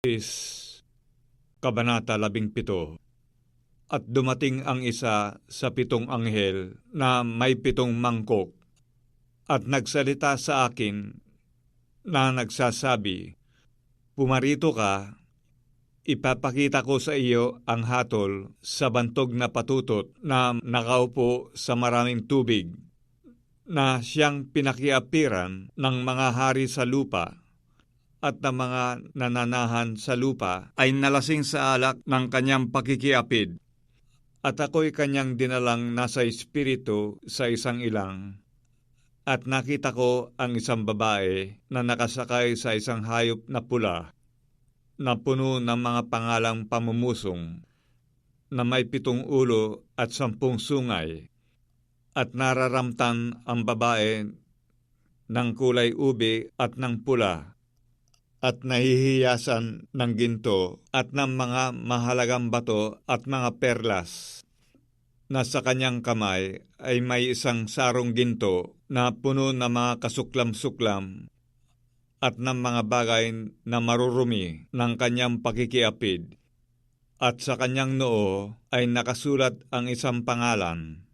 is Kabanata 17. At dumating ang isa sa 7 anghel na may 7 mangkok at nagsalita sa akin na nagsasabi, "Pumarito ka, ipapakita ko sa iyo ang hatol sa bantog na patutot na nakaupo sa maraming tubig, na siyang pinakiapiran ng mga hari sa lupa at ng mga nananahan sa lupa ay nalasing sa alak ng kanyang pakikiapid. At ako'y kanyang dinalang nasa espiritu sa isang ilang. At nakita ko ang isang babae na nakasakay sa isang hayop na pula, na puno ng mga pangalang pamumusong, na may 7 ulo at 10 sungay, at nararamtan ang babae ng kulay ube at ng pula, at nahihiyasan ng ginto at ng mga mahalagang bato at mga perlas, na sa kanyang kamay ay may isang sarong ginto na puno ng mga kasuklam-suklam at ng mga bagay na marurumi ng kanyang pakikiapid. At sa kanyang noo ay nakasulat ang isang pangalan,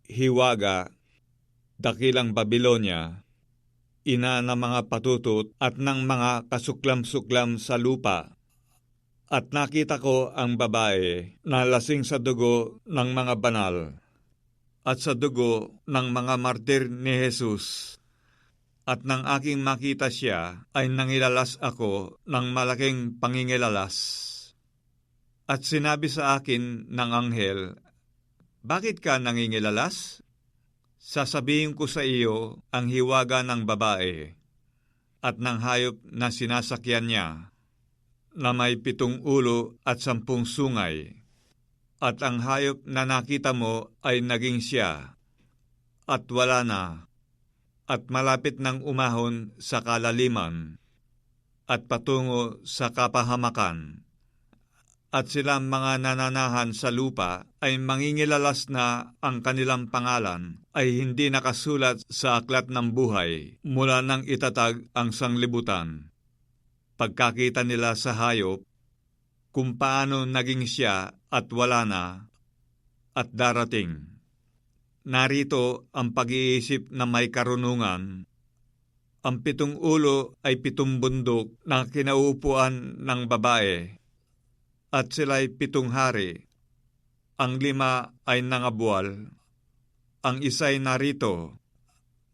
Hiwaga, Dakilang Babilonia, ina ng mga patutot at ng mga kasuklam-suklam sa lupa. At nakita ko ang babae na lasing sa dugo ng mga banal at sa dugo ng mga martir ni Jesus. At nang aking makita siya, ay nangilalas ako ng malaking pangingilalas. At sinabi sa akin ng anghel, "Bakit ka nangingilalas? Sasabihin ko sa iyo ang hiwaga ng babae at ng hayop na sinasakyan niya, na may 7 ulo at 10 sungay. At ang hayop na nakita mo ay naging siya, at wala na, at malapit ng umahon sa kalaliman, at patungo sa kapahamakan. At silang mga nananahan sa lupa ay mangingilalas na ang kanilang pangalan ay hindi nakasulat sa aklat ng buhay mula nang itatag ang sanglibutan. Pagkakita nila sa hayop, kung paano naging siya at wala na, at darating. Narito ang pag-iisip na may karunungan. Ang 7 ulo ay 7 bundok na kinauupuan ng babae, at sila'y 7 hari. Ang 5 ay nangabual, ang isa'y narito,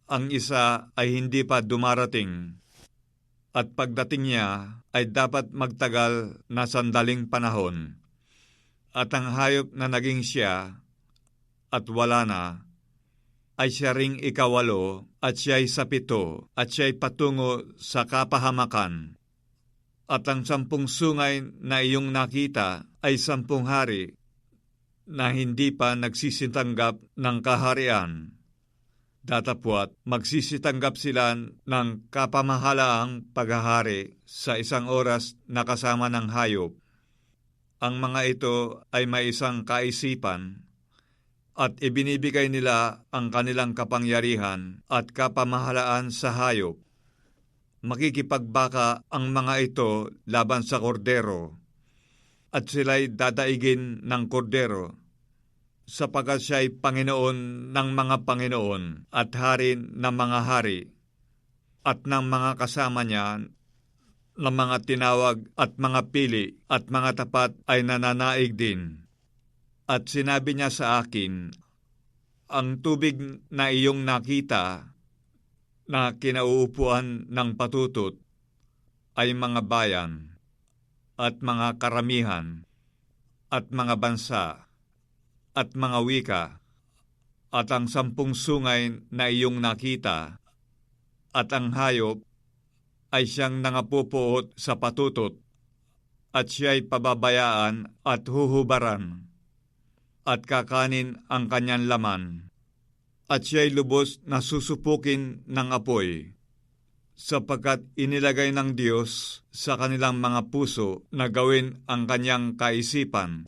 ang isa ay hindi pa dumarating, at pagdating niya ay dapat magtagal na sandaling panahon. At ang hayop na naging siya at wala na, ay siya ring 8, at siya'y sa 7, at siya'y patungo sa kapahamakan. At ang 10 sungay na iyong nakita ay 10 hari na hindi pa nagsisitanggap ng kaharian. Datapwat magsisitanggap sila ng kapamahalaang paghahari sa isang oras na kasama ng hayop. Ang mga ito ay may isang kaisipan, at ibinibigay nila ang kanilang kapangyarihan at kapamahalaan sa hayop. Makikipagbaka ang mga ito laban sa kordero, at sila'y dadaigin ng kordero, sapagkat siya'y Panginoon ng mga Panginoon at Hari ng mga hari, at ng mga kasama niya ng mga tinawag at mga pili at mga tapat ay nananaig din. At sinabi niya sa akin, ang tubig na iyong nakita na kinauupuan ng patutot ay mga bayan at mga karamihan at mga bansa at mga wika, at ang 10 sungay na iyong nakita at ang hayop ay siyang nangapupuot sa patutot, at siya'y pababayaan at huhubaran, at kakanin ang kanyang laman, at siya'y lubos na susupukin ng apoy, sapagkat inilagay ng Diyos sa kanilang mga puso na gawin ang kanyang kaisipan,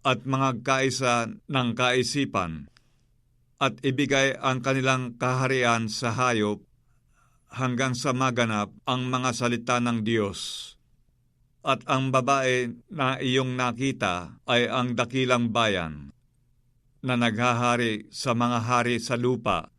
at mga kaisa ng kaisipan, at ibigay ang kanilang kaharian sa hayop hanggang sa maganap ang mga salita ng Diyos. At ang babae na iyong nakita ay ang dakilang bayan na naghahari sa mga hari sa lupa